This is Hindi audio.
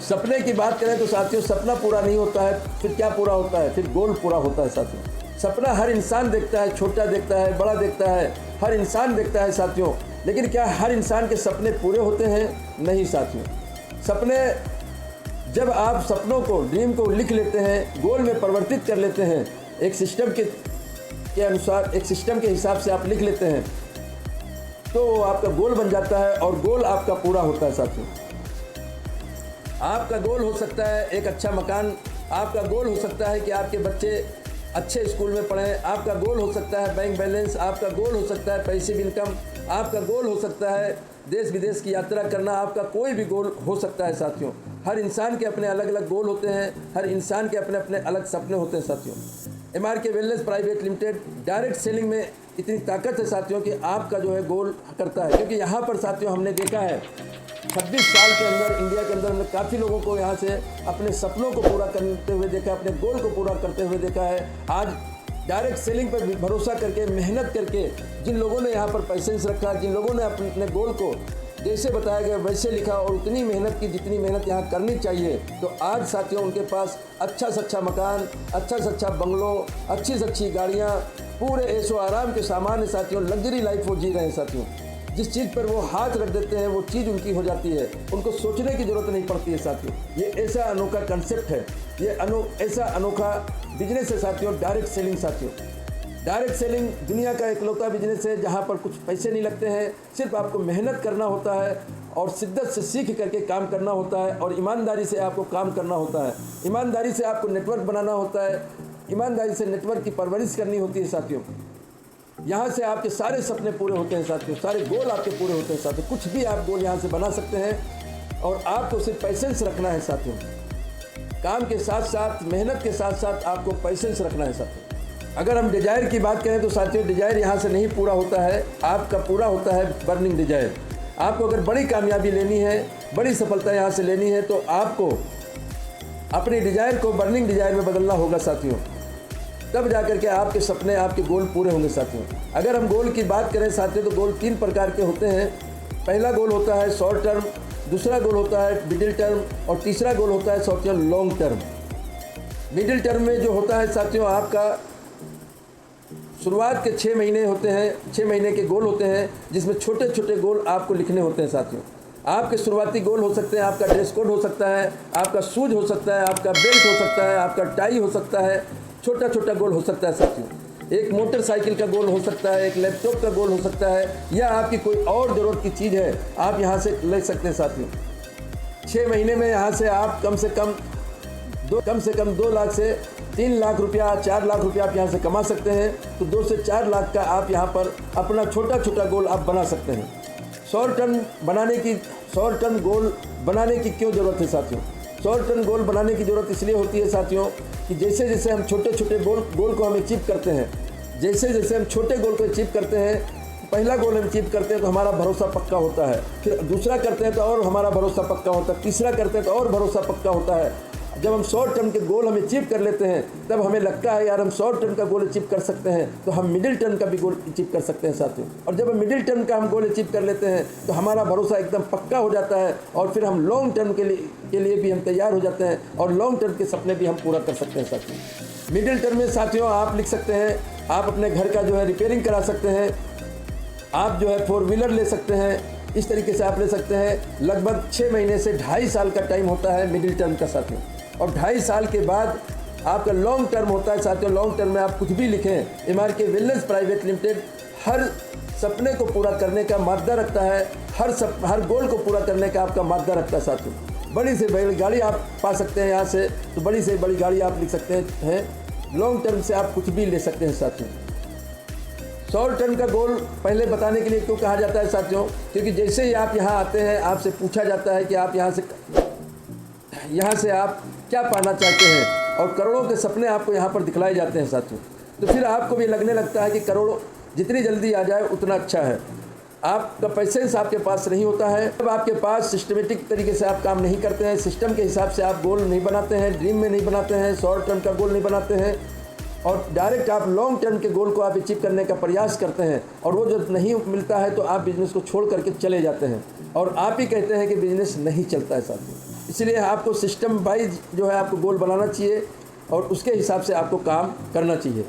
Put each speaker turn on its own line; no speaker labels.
सपने की बात करें तो साथियों, सपना पूरा नहीं होता है, फिर क्या पूरा होता है? फिर गोल पूरा होता है साथियों। सपना हर इंसान देखता है, छोटा देखता है, बड़ा देखता है, हर इंसान देखता है साथियों। लेकिन क्या हर इंसान के सपने पूरे होते हैं? नहीं साथियों। सपने, जब आप सपनों को, ड्रीम को लिख लेते हैं, गोल में परिवर्तित कर लेते हैं, एक सिस्टम के अनुसार, एक सिस्टम के हिसाब से आप लिख लेते हैं, तो आपका गोल बन जाता है और गोल आपका पूरा होता है साथियों। आपका गोल हो सकता है एक अच्छा मकान, आपका गोल हो सकता है कि आपके बच्चे अच्छे स्कूल में पढ़ें, आपका गोल हो सकता है बैंक बैलेंस, आपका गोल हो सकता है पैसिव इनकम, आपका गोल हो सकता है देश विदेश की यात्रा करना, आपका कोई भी गोल हो सकता है साथियों। हर इंसान के अपने अलग अलग गोल होते हैं, हर इंसान के अपने अपने अलग सपने होते हैं साथियों। MRK wellness private limited direct selling में इतनी ताकत है साथियों कि आपका जो है गोल करता है। क्योंकि यहाँ पर साथियों हमने देखा है 26 साल के अंदर इंडिया के अंदर हमने काफ़ी लोगों को यहाँ से अपने सपनों को पूरा करते हुए देखा, अपने गोल को पूरा करते हुए देखा है। आज डायरेक्ट सेलिंग पर भरोसा करके, मेहनत करके, जिन लोगों ने यहाँ पर पेशेंस रखा, जिन लोगों ने अपने गोल को जैसे बताया गया वैसे लिखा और उतनी मेहनत की जितनी मेहनत यहाँ करनी चाहिए, तो आज साथियों उनके पास अच्छा से अच्छा मकान, अच्छा से अच्छा बंगलो, अच्छी से अच्छी गाड़ियाँ, पूरे ऐशो आराम के सामान है साथियों। लग्जरी लाइफ वो जी रहे हैं साथियों। जिस चीज़ पर वो हाथ रख देते हैं वो चीज़ उनकी हो जाती है, उनको सोचने की ज़रूरत नहीं पड़ती है साथियों। ये ऐसा अनोखा कंसेप्ट है, ये ऐसा अनोखा बिजनेस है साथियों, डायरेक्ट सेलिंग साथियों। डायरेक्ट सेलिंग दुनिया का इकलौता बिजनेस है जहाँ पर कुछ पैसे नहीं लगते हैं, सिर्फ आपको मेहनत करना होता है और शिद्दत से सीख करके काम करना होता है और ईमानदारी से आपको काम करना होता है। ईमानदारी से आपको नेटवर्क बनाना होता है, ईमानदारी से नेटवर्क की परवरिश करनी होती है साथियों। यहाँ से आपके सारे सपने पूरे होते हैं साथियों, सारे गोल आपके पूरे होते हैं साथियों। कुछ भी आप गोल यहाँ से बना सकते हैं और आपको सिर्फ पैसेंस रखना है साथियों। काम के साथ साथ, मेहनत के साथ साथ आपको पैसेंस रखना है साथियों। अगर हम डिजायर की बात करें तो साथियों, डिजायर यहाँ से नहीं पूरा होता है, आपका पूरा होता है बर्निंग डिजायर। आपको अगर बड़ी कामयाबी लेनी है, बड़ी सफलता यहाँ से लेनी है, तो आपको अपनी डिजायर को बर्निंग डिजायर में बदलना होगा साथियों। तब जाकर के आपके सपने, आपके गोल पूरे होंगे साथियों। अगर हम गोल की बात करें साथियों, तो गोल 3 प्रकार के होते हैं। पहला गोल होता है शॉर्ट टर्म, दूसरा गोल होता है मिडिल टर्म और तीसरा गोल होता है साथियों लॉन्ग टर्म। मिडिल टर्म में जो होता है साथियों, आपका शुरुआत के 6 महीने होते हैं, 6 महीने के गोल होते हैं, जिसमें छोटे छोटे गोल आपको लिखने होते हैं साथियों। आपके शुरुआती गोल हो सकते हैं, आपका ड्रेस कोड हो सकता है, आपका शूज हो सकता है, आपका बेल्ट हो सकता है, आपका टाई हो सकता है, छोटा छोटा गोल हो सकता है साथियों। एक मोटरसाइकिल का गोल हो सकता है, एक लैपटॉप का गोल हो सकता है, या आपकी कोई और ज़रूरत की चीज़ है, आप यहाँ से ले सकते हैं साथियों। 6 महीने में यहाँ से आप कम से कम 2 लाख से 3 लाख रुपया, 4 लाख रुपया आप यहाँ से कमा सकते हैं। तो 2 से 4 लाख का आप यहाँ पर अपना छोटा छोटा गोल आप बना सकते हैं। शॉर्ट टर्म गोल बनाने की क्यों ज़रूरत है साथियों? शॉर्ट टर्म गोल बनाने की ज़रूरत इसलिए होती है साथियों कि जैसे जैसे हम छोटे छोटे गोल को हम अचीव करते हैं, जैसे जैसे हम छोटे गोल को अचीव करते हैं, पहला गोल हम अचीव करते हैं तो हमारा भरोसा पक्का होता है, फिर दूसरा करते हैं तो और हमारा भरोसा पक्का होता है, तीसरा करते हैं तो और भरोसा पक्का होता है। जब हम शॉर्ट टर्म के गोल हम अचीव कर लेते हैं, तब हमें लगता है यार हम शॉर्ट टर्म का गोल अचीव कर सकते हैं, तो हम मिडिल टर्म का भी गोल अचीव कर सकते हैं साथियों। और जब हम मिडिल टर्म का हम गोल अचीव कर लेते हैं, तो हमारा भरोसा एकदम पक्का हो जाता है और फिर हम लॉन्ग टर्म के लिए भी हम तैयार हो जाते हैं और लॉन्ग टर्म के सपने भी हम पूरा कर सकते हैं साथियों। मिडिल टर्म में साथियों आप लिख सकते हैं, आप अपने घर का जो है रिपेयरिंग करा सकते हैं, आप जो है 4 व्हीलर ले सकते हैं, इस तरीके से आप ले सकते हैं। लगभग 6 महीने से 2.5 साल का टाइम होता है मिडिल टर्म का साथियों, और 2.5 साल के बाद आपका लॉन्ग टर्म होता है साथियों। लॉन्ग टर्म में आप कुछ भी लिखें, MRK वेलनेस प्राइवेट लिमिटेड हर सपने को पूरा करने का मादा रखता है, हर गोल को पूरा करने का आपका मादा रखता है साथियों। बड़ी से बड़ी गाड़ी आप पा सकते हैं यहाँ से, तो बड़ी से बड़ी गाड़ी आप लिख सकते हैं। लॉन्ग टर्म से आप कुछ भी ले सकते हैं साथियों। शॉर्ट टर्म का गोल पहले बताने के लिए क्यों कहा जाता है साथियों? क्योंकि जैसे ही आप यहाँ आते हैं, आपसे पूछा जाता है कि आप यहाँ से आप क्या पाना चाहते हैं, और करोड़ों के सपने आपको यहाँ पर दिखलाए जाते हैं साथियों। तो फिर आपको भी लगने लगता है कि करोड़ों जितनी जल्दी आ जाए उतना अच्छा है। आपका पैसेंस आपके पास नहीं होता है, जब आपके पास सिस्टमेटिक तरीके से आप काम नहीं करते हैं, सिस्टम के हिसाब से आप गोल नहीं बनाते हैं, ड्रीम में नहीं बनाते हैं, शॉर्ट टर्म का गोल नहीं बनाते हैं, और डायरेक्ट आप लॉन्ग टर्म के गोल को आप अचीव करने का प्रयास करते हैं, और वो जब नहीं मिलता है तो आप बिजनेस को छोड़ करके चले जाते हैं और आप ही कहते हैं कि बिजनेस नहीं चलता है साथियों। इसलिए आपको सिस्टम वाइज जो है आपको गोल बनाना चाहिए और उसके हिसाब से आपको काम करना चाहिए।